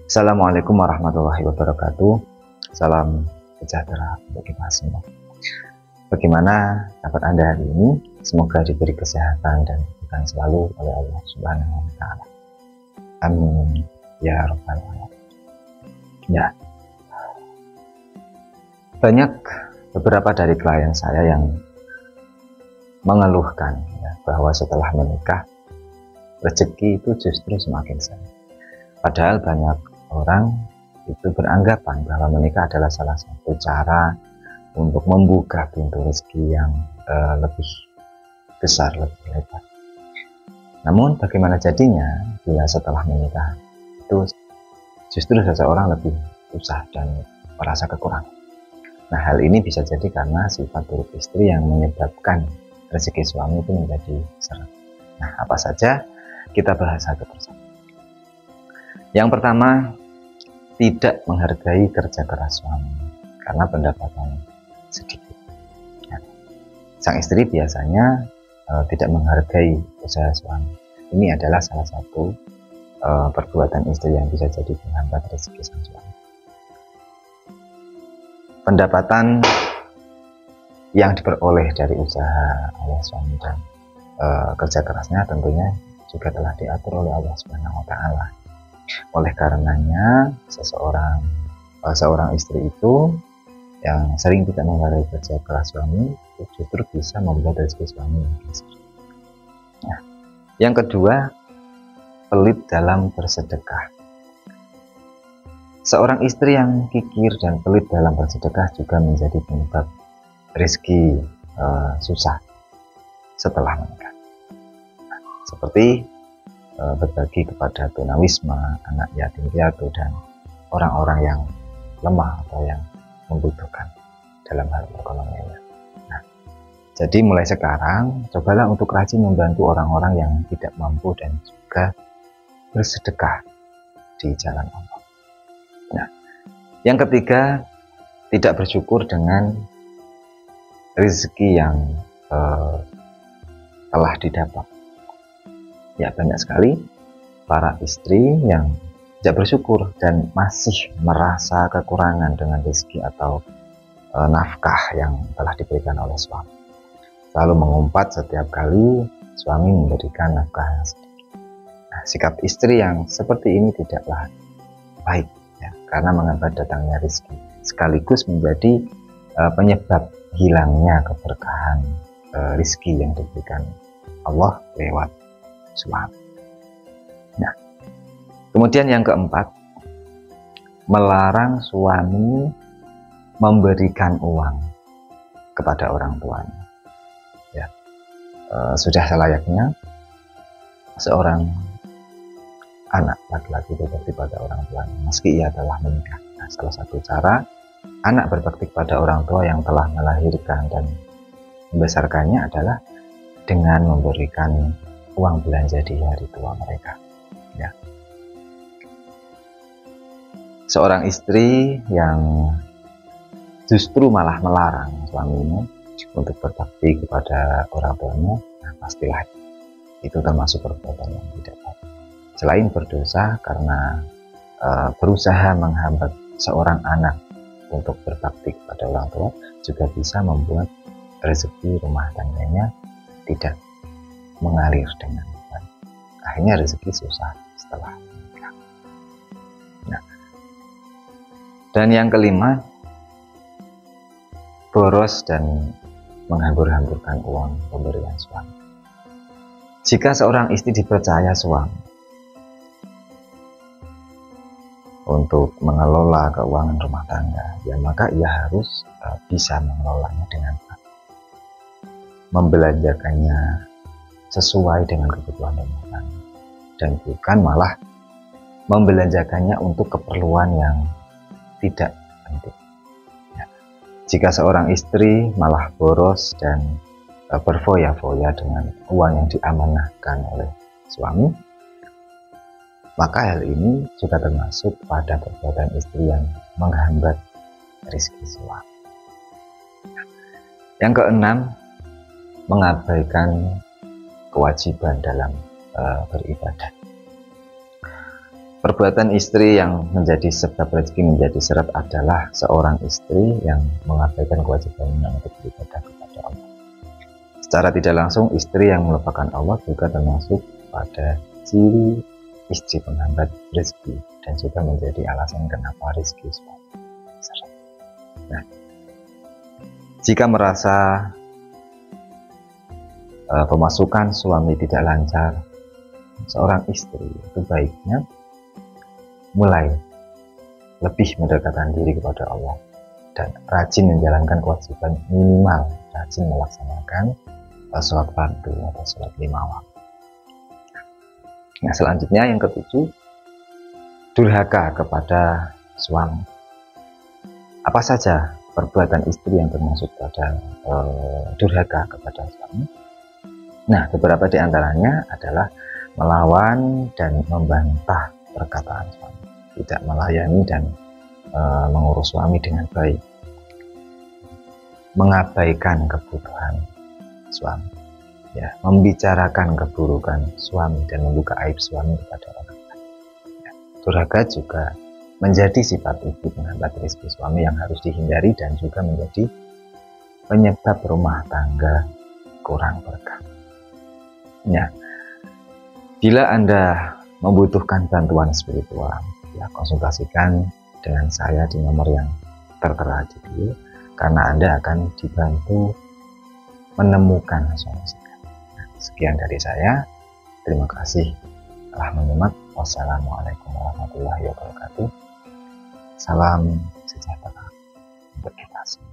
Assalamualaikum warahmatullahi wabarakatuh. Salam sejahtera untuk kita semua. Bagaimana kabar Anda hari ini? Semoga diberi kesehatan dan diberikan selalu oleh Allah Subhanahu wa Ta'ala. Amin ya rabbal alamin. Ya, banyak beberapa dari klien saya yang mengeluhkan bahwa setelah menikah rezeki itu justru semakin sedikit. Padahal banyak orang itu beranggapan bahwa menikah adalah salah satu cara untuk membuka pintu rezeki yang lebih besar, lebih lebar. Namun bagaimana jadinya bila setelah menikah itu justru seseorang lebih susah dan merasa kekurangan. Nah, hal ini bisa jadi karena sifat buruk istri yang menyebabkan rezeki suami itu menjadi seret. Nah, apa saja? Kita bahas satu persatu. Yang pertama, tidak menghargai kerja keras suami karena pendapatan sedikit. Ya. Sang istri biasanya tidak menghargai usaha suami. Ini adalah salah satu perbuatan istri yang bisa jadi penghambat rezeki sang suami. Pendapatan yang diperoleh dari usaha oleh suami dan kerja kerasnya tentunya juga telah diatur oleh Allah Subhanahu wa Ta'ala. Oleh karenanya seorang istri itu yang sering tidak menghargai kerja keras suami itu justru bisa membuat rezeki suami geser. Nah, yang kedua, pelit dalam bersedekah. Seorang istri yang kikir dan pelit dalam bersedekah juga menjadi penyebab rezeki susah setelah menikah. Nah, seperti berbagi kepada tunawisma, anak yatim piatu, dan orang-orang yang lemah atau yang membutuhkan dalam hal perekonomiannya. Nah, jadi mulai sekarang cobalah untuk rajin membantu orang-orang yang tidak mampu dan juga bersedekah di jalan Allah. Nah, yang ketiga, tidak bersyukur dengan rezeki yang telah didapat. Ya, banyak sekali para istri yang tidak bersyukur dan masih merasa kekurangan dengan rezeki atau nafkah yang telah diberikan oleh suami. Selalu mengumpat setiap kali suami memberikan nafkah yang sedikit. Nah, sikap istri yang seperti ini tidaklah baik, ya, karena menghambat datangnya rezeki, sekaligus menjadi penyebab hilangnya keberkahan rezeki yang diberikan Allah lewat suami. Nah, kemudian yang keempat, melarang suami memberikan uang kepada orang tuanya. Ya, sudah selayaknya seorang anak laki-laki berbakti pada orang tuanya meski ia telah menikah. Nah, salah satu cara anak berbakti pada orang tua yang telah melahirkan dan membesarkannya adalah dengan memberikan uang belanja di hari tua mereka. Ya. Seorang istri yang justru malah melarang suaminya untuk berbakti kepada orang tuanya, nah pastilah itu termasuk perbuatan yang tidak baik. Selain berdosa karena berusaha menghambat seorang anak untuk berbakti kepada orang tua, juga bisa membuat rezeki rumah tangganya tidak mengalir dengan baik. Akhirnya rezeki susah setelah menikah. Nah, dan yang kelima, boros dan menghambur-hamburkan uang pemberian suami. Jika seorang istri dipercaya suami untuk mengelola keuangan rumah tangga, ya maka ia harus bisa mengelolanya dengan baik, membelanjakannya sesuai dengan kebutuhan rumah tangga, dan bukan malah membelanjakannya untuk keperluan yang tidak penting. Ya. Jika seorang istri malah boros dan berfoya-foya dengan uang yang diamanahkan oleh suami, maka hal ini juga termasuk pada perbuatan istri yang menghambat rezeki suami. Yang keenam, mengabaikan kewajiban dalam beribadah. Perbuatan istri yang menjadi sebab rezeki menjadi seret adalah seorang istri yang mengabaikan kewajibannya untuk beribadah kepada Allah. Secara tidak langsung, istri yang melupakan Allah juga termasuk pada ciri istri penghambat rezeki dan juga menjadi alasan kenapa rezeki seret. Nah, jika merasa pemasukan suami tidak lancar, seorang istri itu baiknya mulai lebih mendekatkan diri kepada Allah dan rajin menjalankan kewajiban, minimal rajin melaksanakan sholat fardu atau sholat 5 waktu. Nah, selanjutnya yang ketujuh, durhaka kepada suami. Apa saja perbuatan istri yang termasuk pada durhaka kepada suami? Nah, beberapa di antaranya adalah melawan dan membantah perkataan suami, tidak melayani dan mengurus suami dengan baik, mengabaikan kebutuhan suami, ya, membicarakan keburukan suami dan membuka aib suami kepada orang lain. Ya, durhaka juga menjadi sifat ibu penghambat rezeki suami yang harus dihindari dan juga menjadi penyebab rumah tangga kurang berkah. Ya, bila Anda membutuhkan bantuan spiritual, ya, konsultasikan dengan saya di nomor yang tertera di video, karena Anda akan dibantu menemukan solusi. Nah, sekian dari saya. Terima kasih telah menyimak. Wassalamualaikum warahmatullahi wabarakatuh. Salam sejahtera untuk kita semua.